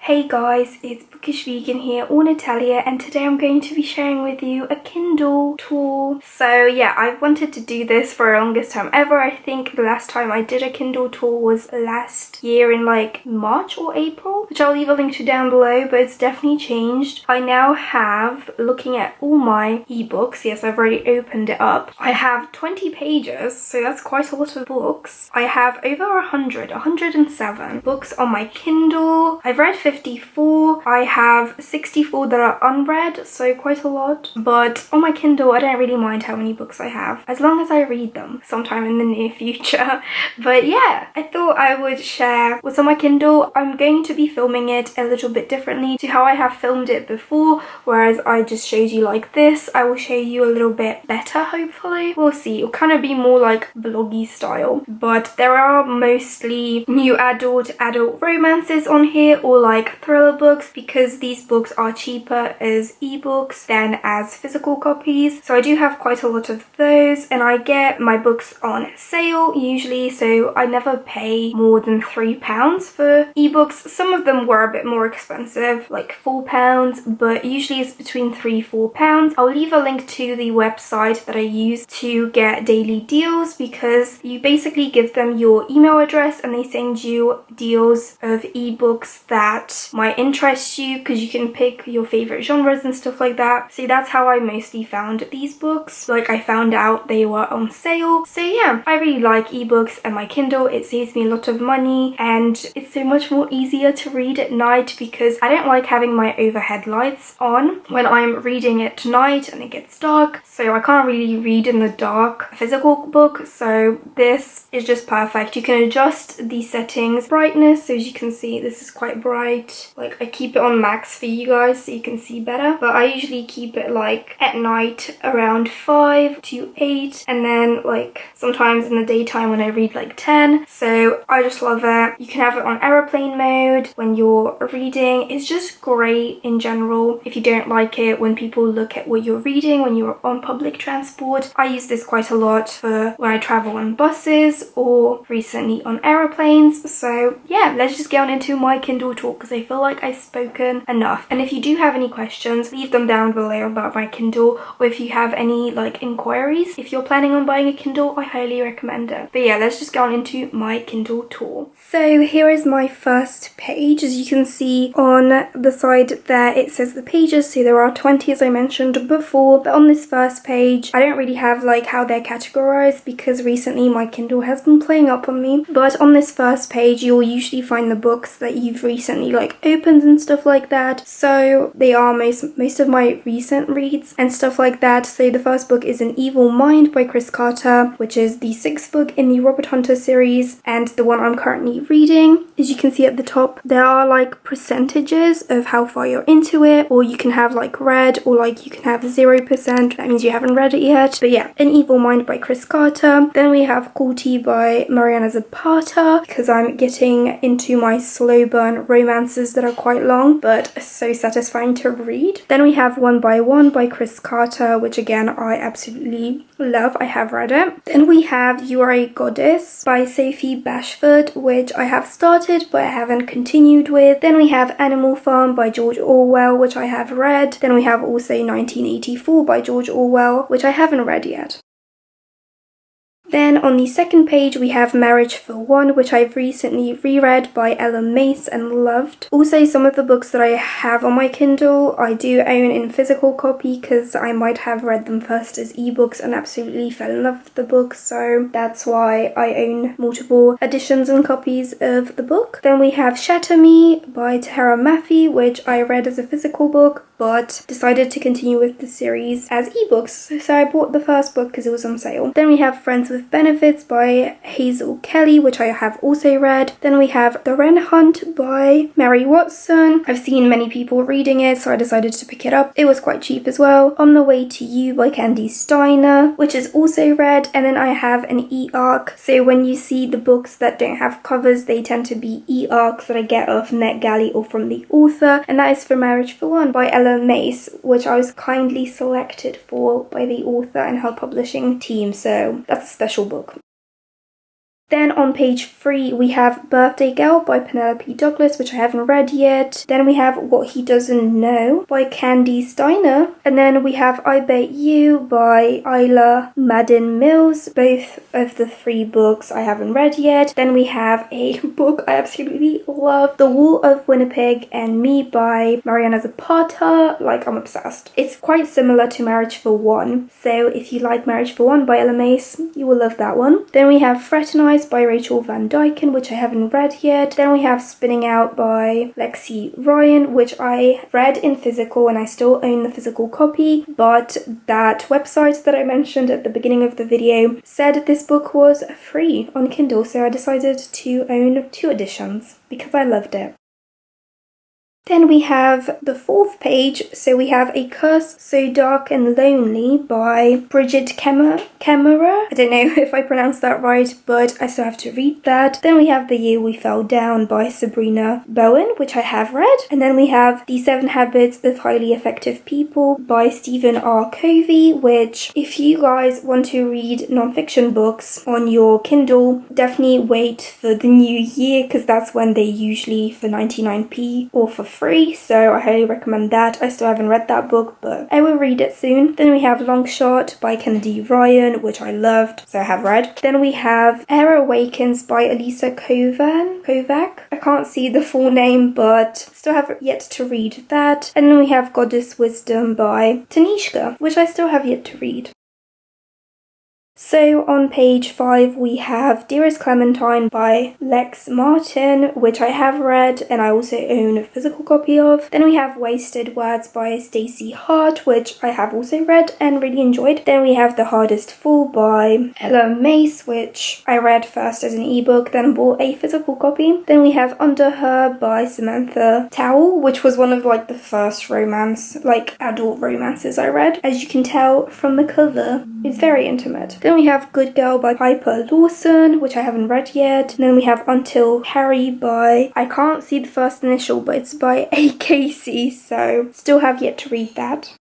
Hey guys, it's Bookish Vegan here, or Natalia, and today I'm going to be sharing with you a Kindle tour. So yeah, I've wanted to do this for the longest time ever. I think the last time I did a Kindle tour was last year in like March or April, which I'll leave a link to down below, but it's definitely changed. I now have, looking at all my ebooks, yes, I've already opened it up, I have 20 pages, so that's quite a lot of books. I have over 107 books on my Kindle. I've read 54. I have 64 that are unread, so quite a lot. But on my Kindle, I don't really mind how many books I have, as long as I read them sometime in the near future. But yeah, I thought I would share what's on my Kindle. I'm going to be filming it a little bit differently to how I have filmed it before, whereas I just showed you like this. I will show you a little bit better, hopefully. We'll see. It'll kind of be more like vloggy style. But there are mostly new adult romances on here, or like thriller books, because these books are cheaper as ebooks than as physical copies. So I do have quite a lot of those, and I get my books on sale usually, so I never pay more than £3 for ebooks. Some of them were a bit more expensive, like £4, but usually it's between £3-4. I'll leave a link to the website that I use to get daily deals, because you basically give them your email address and they send you deals of ebooks that might interest you, because you can pick your favorite genres and stuff like that. So that's how I mostly found these books. Like, I found out they were on sale. So yeah, I really like ebooks and my Kindle. It saves me a lot of money, and it's so much more easier to read at night, because I don't like having my overhead lights on when I'm reading at night and it gets dark. So I can't really read in the dark physical book. So this is just perfect. You can adjust the settings, brightness, so as you can see this is quite bright. Like, I keep it on max for you guys so you can see better, but I usually keep it like at night around 5 to 8, and then like sometimes in the daytime when I read like 10. So I just love it. You can have it on airplane mode when you're reading. It's just great in general if you don't like it when people look at what you're reading when you're on public transport. I use this quite a lot for when I travel on buses or recently on aeroplanes. So yeah, let's just get on into my Kindle talk, because I feel like I've spoken enough. And if you do have any questions, leave them down below about my Kindle, or if you have any like inquiries, if you're planning on buying a Kindle, I highly recommend it. But yeah, let's just go on into my Kindle tour. So here is my first page. As you can see on the side there, it says the pages, so there are 20 as I mentioned before. But on this first page, I don't really have like how they're categorized, because recently my Kindle has been playing up on me. But on this first page, you'll usually find the books that you've recently like opened and stuff like that. So they are most of my recent reads and stuff like that. So the first book is An Evil Mind by Chris Carter, which is the 6th book in the Robert Hunter series, and the one I'm currently reading. As you can see at the top, there are like percentages of how far you're into it, or you can have like read, or like you can have 0%. That means you haven't read it yet. But yeah, An Evil Mind by Chris Carter. Then we have Cool Tea by Mariana Zapata, because I'm getting into my slow burn romances that are quite long but so satisfying to read. Then we have One by One by Chris Carter, which again I absolutely love. I have read it. Then we have You Are a Goddess by Sophie Bashford, which I have started but I haven't continued with. Then we have Animal Farm by George Orwell, which I have read. Then we have also 1984 by George Orwell, which I haven't read yet. Then on the second page we have Marriage for One, which I've recently reread by Ella Mace and loved. Also, some of the books that I have on my Kindle I do own in physical copy, because I might have read them first as ebooks and absolutely fell in love with the book, so that's why I own multiple editions and copies of the book. Then we have Shatter Me by Tahara Mafi, which I read as a physical book but decided to continue with the series as ebooks, so I bought the first book because it was on sale. Then we have Friends with Benefits by Hazel Kelly, which I have also read. Then we have The Wren Hunt by Mary Watson. I've seen many people reading it, so I decided to pick it up. It was quite cheap as well. On the Way to You by Candy Steiner, which is also read. And then I have an e-arc. So when you see the books that don't have covers, they tend to be e-arcs that I get off NetGalley or from the author. And that is for Marriage for One by Ella Mace, which I was kindly selected for by the author and her publishing team. So that's a special book. Then on page 3 we have Birthday Girl by Penelope Douglas, which I haven't read yet. Then we have What He Doesn't Know by Candy Steiner. And then we have I Bet You by Isla Madden Mills. Both of the 3 books I haven't read yet. Then we have a book I absolutely love, The Wall of Winnipeg and Me by Mariana Zapata. Like, I'm obsessed. It's quite similar to Marriage for One. So if you like Marriage for One by Ella Mace, you will love that one. Then we have Fraternized by Rachel Van Dyken, which I haven't read yet. Then we have Spinning Out by Lexi Ryan, which I read in physical and I still own the physical copy, but that website that I mentioned at the beginning of the video said this book was free on Kindle, so I decided to own 2 editions because I loved it. Then we have the 4th page, so we have A Curse So Dark and Lonely by Bridget Kemmerer. I don't know if I pronounced that right, but I still have to read that. Then we have The Year We Fell Down by Sabrina Bowen, which I have read. And then we have The 7 Habits of Highly Effective People by Stephen R. Covey, which if you guys want to read non-fiction books on your Kindle, definitely wait for the new year because that's when they usually for 99p or for free, so I highly recommend that. I still haven't read that book, but I will read it soon. Then we have Long Shot by Kennedy Ryan, which I loved, so I have read. Then we have Air Awakens by Elisa Kovac. I can't see the full name, but still have yet to read that. And then we have Goddess Wisdom by Tanishka, which I still have yet to read. So on page 5 we have Dearest Clementine by Lex Martin, which I have read and I also own a physical copy of. Then we have Wasted Words by Stacey Hart, which I have also read and really enjoyed. Then we have The Hardest Fall by Ella Mace, which I read first as an ebook, then bought a physical copy. Then we have Under Her by Samantha Towell, which was one of like the first adult romances I read. As you can tell from the cover, it's very intimate. Then we have Good Girl by Piper Lawson, which I haven't read yet. And then we have Until Harry by, I can't see the first initial, but it's by A. Casey, so still have yet to read that.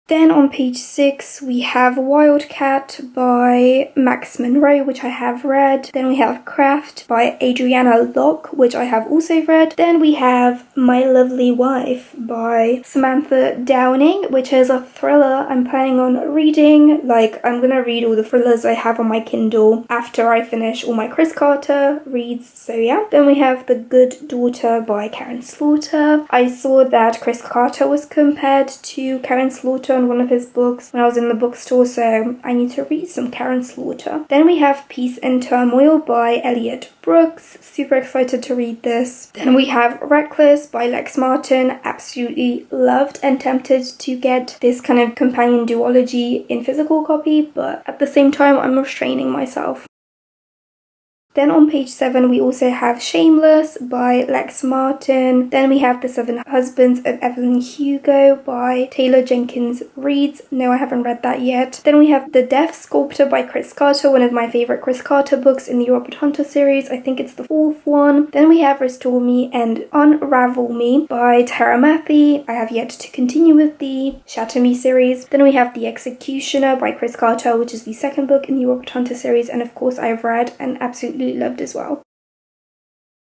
Then on page 6 we have Wildcat by Max Monroe, which I have read. Then we have Craft by Adriana Locke, which I have also read. Then we have My Lovely Wife by Samantha Downing, which is a thriller I'm planning on reading. I'm gonna read all the thrillers I have on my Kindle after I finish all my Chris Carter reads, so yeah. Then we have The Good Daughter by Karen Slaughter. I saw that Chris Carter was compared to Karen Slaughter on one of his books when I was in the bookstore, so I need to read some Karen Slaughter. Then we have Peace and Turmoil by Elliot Brooks. Super excited to read this. Then we have Reckless by Lex Martin. Absolutely loved and tempted to get this kind of companion duology in physical copy, but at the same time I'm restraining myself. Then on page 7 we also have Shameless by Lex Martin. Then we have The 7 Husbands of Evelyn Hugo by Taylor Jenkins Reid. No, I haven't read that yet. Then we have The Death Sculptor by Chris Carter, one of my favourite Chris Carter books in the Robert Hunter series. I think it's the 4th one. Then we have Restore Me and Unravel Me by Tara Mathie. I have yet to continue with the Shatter Me series. Then we have The Executioner by Chris Carter, which is the 2nd book in the Robert Hunter series, and of course I've read and absolutely loved as well.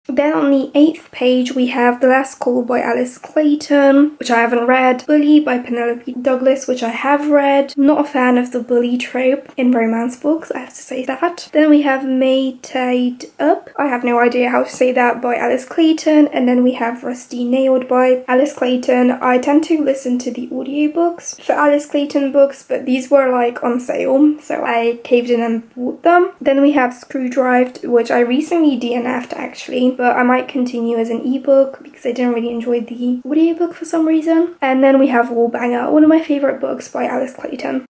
Then on the 8th page we have The Last Call by Alice Clayton, which I haven't read. Bully by Penelope Douglas, which I have read. Not a fan of the bully trope in romance books, I have to say that. Then we have Mated Up, I have no idea how to say that, by Alice Clayton. And then we have Rusty Nailed by Alice Clayton. I tend to listen to the audiobooks for Alice Clayton books, but these were on sale, so I caved in and bought them. Then we have Screwdrived, which I recently DNF'd actually, but I might continue as an ebook because I didn't really enjoy the audiobook for some reason. And then we have Wallbanger, one of my favourite books by Alice Clayton.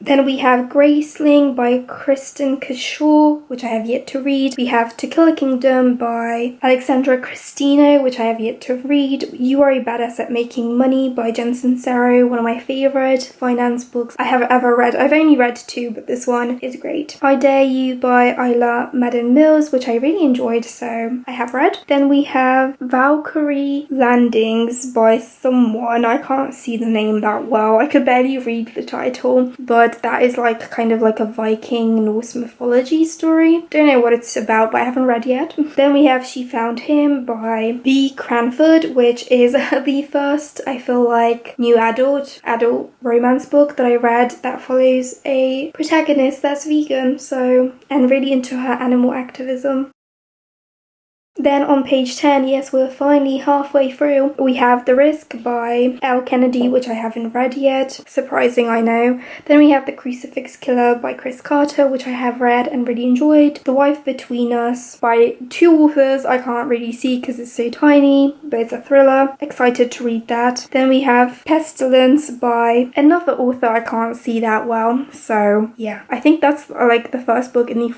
Then we have Graceling by Kristen Cashore, which I have yet to read. We have To Kill a Kingdom by Alexandra Christino, which I have yet to read. You Are a Badass at Making Money by Jen Sincero, one of my favourite finance books I have ever read. I've only read 2, but this one is great. I Dare You by Isla Madden Mills, which I really enjoyed, so I have read. Then we have Valkyrie Landings by someone. I can't see the name that well. I could barely read the title, but but that is like kind of like a Viking Norse mythology story. Don't know what it's about, but I haven't read yet. Then we have She Found Him by B. Cranford, which is the first, I feel like, new adult romance book that I read that follows a protagonist that's vegan, so, and really into her animal activism. Then on page 10, yes, we're finally halfway through, we have The Risk by L. Kennedy, which I haven't read yet. Surprising, I know. Then we have The Crucifix Killer by Chris Carter, which I have read and really enjoyed. The Wife Between Us by two authors I can't really see because it's so tiny, but it's a thriller. Excited to read that. Then we have Pestilence by another author I can't see that well. So yeah, I think that's like the first book in the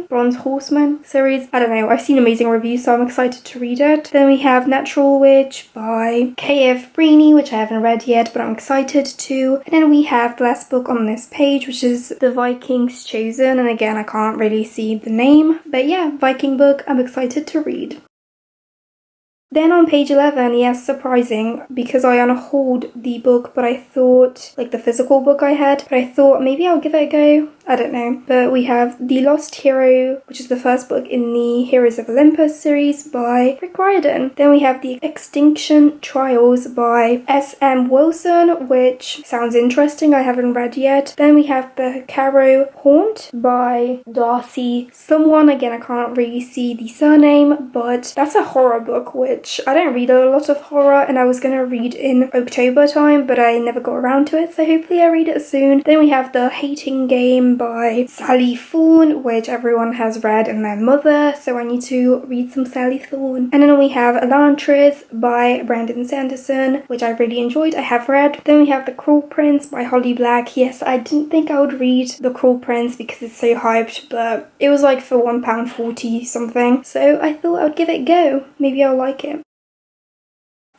Bronze Horsemen series. I don't know, I've seen amazing reviews, so I'm excited to read it. Then we have Natural Witch by K.F. Breeny, which I haven't read yet, but I'm excited to. And then we have the last book on this page, which is The Viking's Chosen, and again, I can't really see the name, but yeah, Viking book I'm excited to read. Then on page 11, yes, surprising, because I unhauled the book, but I thought, like the physical book I had, but I thought maybe I'll give it a go. I don't know. But we have The Lost Hero, which is the first book in the Heroes of Olympus series by Rick Riordan. Then we have The Extinction Trials by S.M. Wilson, which sounds interesting. I haven't read yet. Then we have The Caro Haunt by Darcy someone. Again, I can't really see the surname, but that's a horror book, which I don't read a lot of horror, and I was going to read in October time, but I never got around to it, so hopefully I read it soon. Then we have The Hating Game by Sally Thorne, which everyone has read and their mother, so I need to read some Sally Thorne. And then we have Elantris by Brandon Sanderson, which I really enjoyed, I have read. Then we have The Cruel Prince by Holly Black. Yes, I didn't think I would read The Cruel Prince because it's so hyped, but it was like for £1.40 something, so I thought I would give it a go. Maybe I'll like it.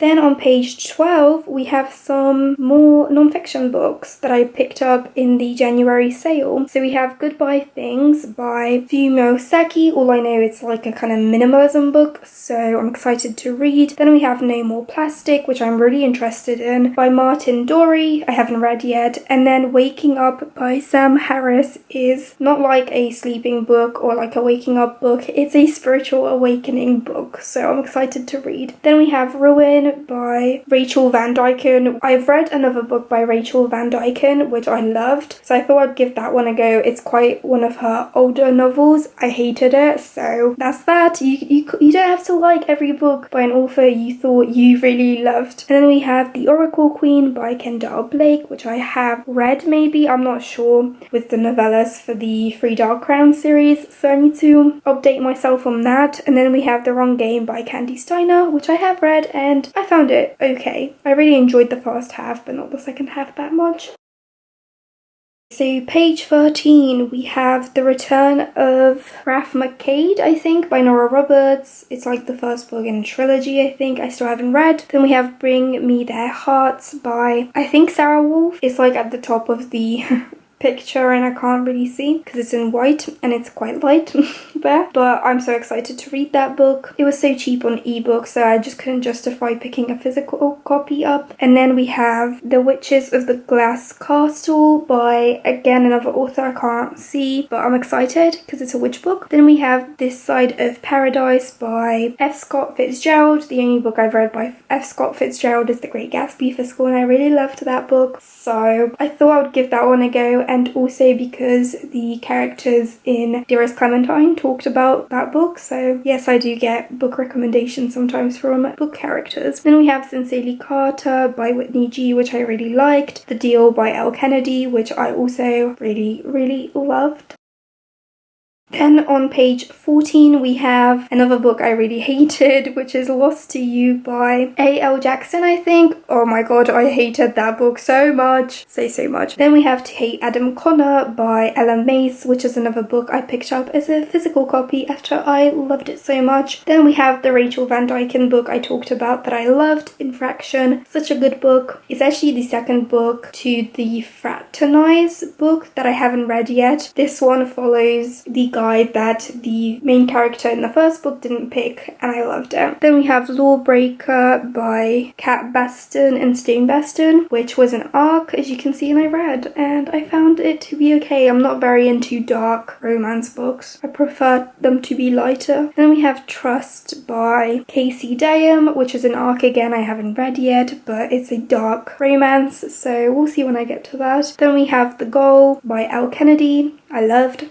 Then on page 12, we have some more non-fiction books that I picked up in the January sale. So we have Goodbye Things by Fumio Saki. All I know it's like a kind of minimalism book, so I'm excited to read. Then we have No More Plastic, which I'm really interested in, by Martin Dory. I haven't read yet. And then Waking Up by Sam Harris is not like a sleeping book or like a waking up book. It's a spiritual awakening book, so I'm excited to read. Then we have Ruin by Rachel Van Dyken. I've read another book by Rachel Van Dyken, which I loved, so I thought I'd give that one a go. It's quite one of her older novels. I hated it, so that's that. You don't have to like every book by an author you thought you really loved. And then we have The Oracle Queen by Kendall Blake, which I have read maybe, I'm not sure, with the novellas for the Three Dark Crown series, so I need to update myself on that. And then we have The Wrong Game by Candy Steiner, which I have read and I found it okay. I really enjoyed the first half, but not the second half that much. So page 13, we have The Return of Ralph McCade, I think, by Nora Roberts. It's like the first book in a trilogy, I think. I still haven't read. Then we have Bring Me Their Hearts by, I think, Sarah Wolf. It's like at the top of the picture and I can't really see because it's in white and it's quite light there, but I'm so excited to read that book. It was so cheap on ebook, so I just couldn't justify picking a physical copy up. And then we have The Witches of the Glass Castle by, again, another author I can't see, but I'm excited because it's a witch book. Then we have This Side of Paradise by F. Scott Fitzgerald. The only book I've read by F. Scott Fitzgerald is The Great Gatsby for school, and I really loved that book, so I thought I would give that one a go. And also because the characters in Dearest Clementine talked about that book, so yes, I do get book recommendations sometimes from book characters. Then we have Sincerely Carter by Whitney G, which I really liked. The Deal by L. Kennedy, which I also really loved. Then on page 14 we have another book I really hated, which is Lost to You by A.L. Jackson, I think. Oh my god, I hated that book so much. So much. Then we have To Hate Adam Connor by Ella Mace, which is another book I picked up as a physical copy after I loved it so much. Then we have the Rachel Van Dyken book I talked about that I loved, Infraction. Such a good book. It's actually the second book to the Fraternize book that I haven't read yet. This one follows the guy that the main character in the first book didn't pick, and I loved it. Then we have Lawbreaker by Kat Baston and Stone Baston, which was an arc, as you can see, and I read, and I found it to be okay. I'm not very into dark romance books. I prefer them to be lighter. Then we have Trust by Casey Dayam, which is an arc again I haven't read yet, but it's a dark romance, so we'll see when I get to that. Then we have The Goal by L. Kennedy, I loved.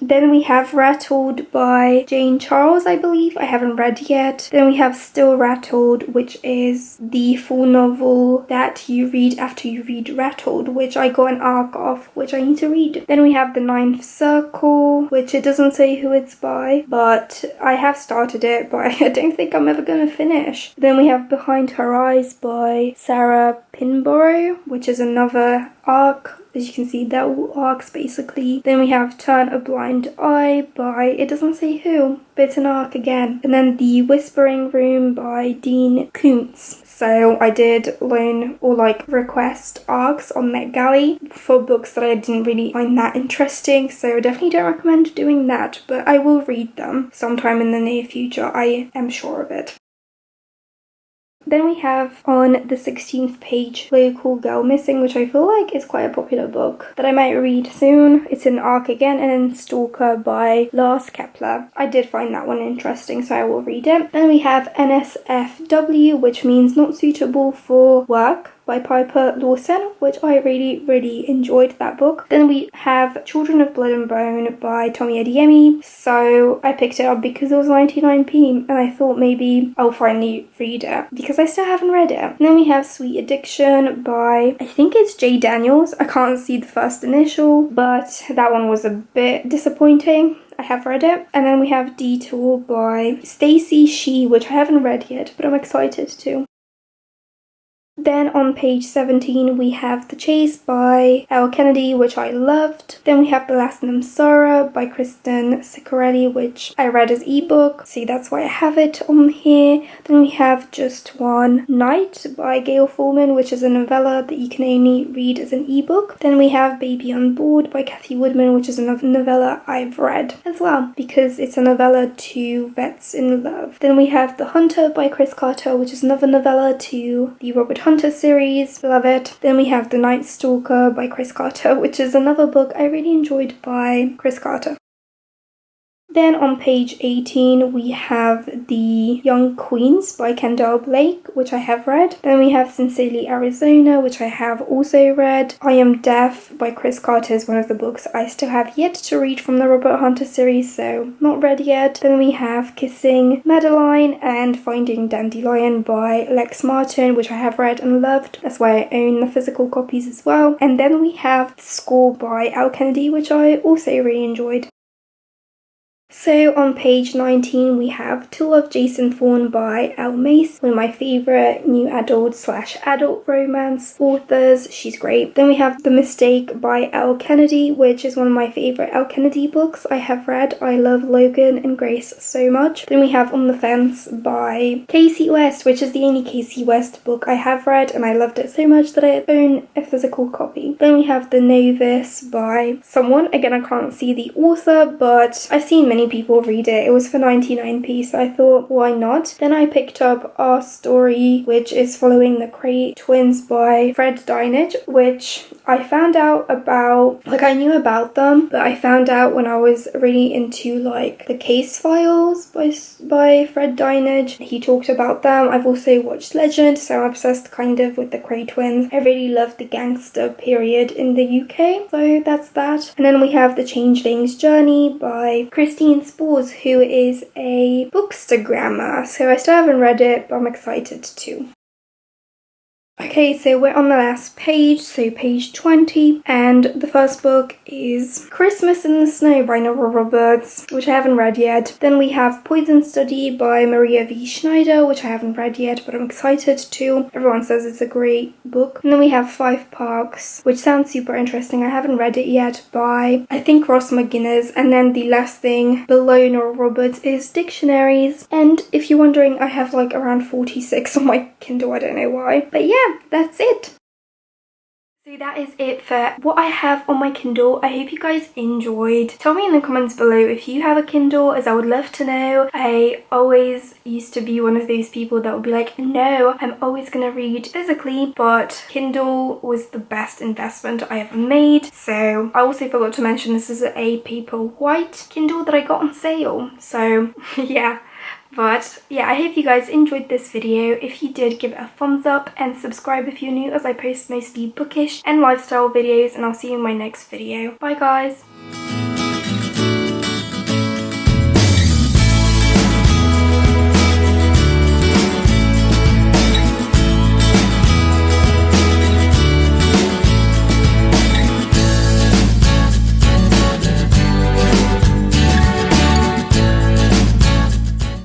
Then we have Rattled by Jane Charles, I believe. I haven't read yet. Then we have Still Rattled, which is the full novel that you read after you read Rattled, which I got an arc of, which I need to read. Then we have The Ninth Circle, which it doesn't say who it's by, but I have started it, but I don't think I'm ever going to finish. Then we have Behind Her Eyes by Sarah Pinborough, which is another arc. As you can see, they're all arcs basically. Then we have Turn a Blind Eye by, it doesn't say who, but it's an arc again. And then The Whispering Room by Dean Koontz. So I did loan or request arcs on NetGalley for books that I didn't really find that interesting. So I definitely don't recommend doing that, but I will read them sometime in the near future. I am sure of it. Then we have On the 16th Page, Local Girl Missing, which I feel like is quite a popular book that I might read soon. It's an arc again, and then Stalker by Lars Kepler. I did find that one interesting, so I will read it. Then we have NSFW, which means Not Suitable for Work, by Piper Lawson, which I really enjoyed that book. Then we have Children of Blood and Bone by Tommy Adeyemi. So I picked it up because it was 99p and I thought maybe I'll finally read it because I still haven't read it. And then we have Sweet Addiction by, I think it's J. Daniels. I can't see the first initial, but that one was a bit disappointing. I have read it. And then we have Detour by Stacey Shee, which I haven't read yet, but I'm excited to. Then on page 17 we have The Chase by L. Kennedy, which I loved. Then we have The Last Namsara by Kristen Ciccarelli, which I read as ebook. See, that's why I have it on here. Then we have Just One Night by Gail Forman, which is a novella that you can only read as an ebook. Then we have Baby on Board by Kathy Woodman, which is a novella I've read as well because it's a novella to vets in love. Then we have The Hunter by Chris Carter, which is another novella to the Robert Hunter series, love it. Then we have The Night Stalker by Chris Carter, which is another book I really enjoyed by Chris Carter. Then on page 18 we have The Young Queens by Kendall Blake, which I have read. Then we have Sincerely Arizona, which I have also read. I Am Deaf by Chris Carter is one of the books I still have yet to read from the Robert Hunter series, so not read yet. Then we have Kissing Madeline and Finding Dandelion by Lex Martin, which I have read and loved. That's why I own the physical copies as well. And then we have Score by Al Kennedy, which I also really enjoyed. So on page 19 we have To Love Jason Thorne by Elle Mace, one of my favourite new adult/adult romance authors. She's great. Then we have The Mistake by Elle Kennedy, which is one of my favourite Elle Kennedy books I have read. I love Logan and Grace so much. Then we have On the Fence by Casey West, which is the only Casey West book I have read and I loved it so much that I own a physical copy. Then we have The Novice by someone, again I can't see the author, but I've seen many people read it. It was for 99p, so I thought why not. Then I picked up Our Story, which is following the Cray twins by Fred Dinage, which I found out about, I knew about them, but I found out when I was really into the case files by Fred Dinage. He talked about them. I've also watched Legend, so I'm obsessed kind of with the Cray twins. I really loved the gangster period in the UK, so that's that. And then we have The Changeling's Journey by Christine Spores, who is a bookstagrammer, so I still haven't read it, but I'm excited to. Okay, so we're on the last page, so page 20, and the first book is Christmas in the Snow by Nora Roberts, which I haven't read yet. Then we have Poison Study by Maria V. Schneider, which I haven't read yet, but I'm excited to. Everyone says it's a great book. And then we have Five Parks, which sounds super interesting. I haven't read it yet, by, I think, Ross McGuinness. And then the last thing below Nora Roberts is Dictionaries. And if you're wondering, I have around 46 on my Kindle, I don't know why. But yeah, that's it. So that is it for what I have on my Kindle. I hope you guys enjoyed. Tell me in the comments below if you have a Kindle, as I would love to know. I always used to be one of those people that would be like, no, I'm always gonna read physically, but Kindle was the best investment I ever made. So I also forgot to mention this is a paper white Kindle that I got on sale. So yeah. But yeah, I hope you guys enjoyed this video. If you did, give it a thumbs up and subscribe if you're new, as I post mostly bookish and lifestyle videos, and I'll see you in my next video. Bye guys!